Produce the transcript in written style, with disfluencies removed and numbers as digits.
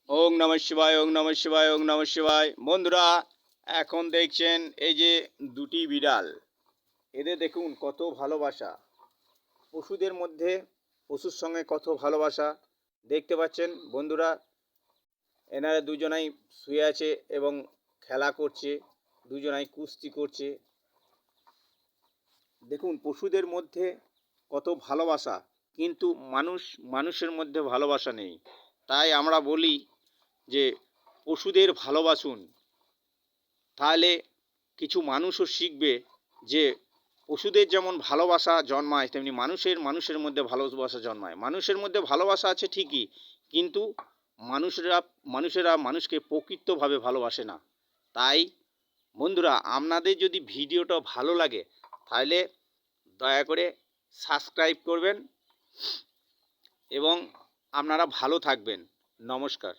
ওং নমঃ শিবায়, ওং নমঃ শিবায়, ওং নমঃ শিবায়। বন্ধুরা, এখন দেখছেন এই যে দুটি বিড়াল, এদের দেখুন কত ভালোবাসা। পশুদের মধ্যে পশুর সঙ্গে কত ভালোবাসা দেখতে পাচ্ছেন বন্ধুরা। এনারা দুজনাই শুয়ে আছে এবং খেলা করছে, দুজনাই কুস্তি করছে। দেখুন পশুদের মধ্যে কত ভালোবাসা, কিন্তু মানুষের মধ্যে ভালোবাসা নেই। তাই আমরা বলি যে পশুদের ভালোবাসুন, তাহলে কিছু মানুষও শিখবে যে পশুদের যেমন ভালোবাসা জন্মায় তেমনি মানুষের মধ্যে ভালোবাসা জন্মায়। মানুষের মধ্যে ভালোবাসা আছে ঠিকই, কিন্তু মানুষেরা মানুষকে প্রকৃতভাবে ভালোবাসে না। তাই বন্ধুরা, আপনাদের যদি ভিডিওটা ভালো লাগে তাহলে দয়া করে সাবস্ক্রাইব করবেন এবং আপনারা ভালো থাকবেন। নমস্কার।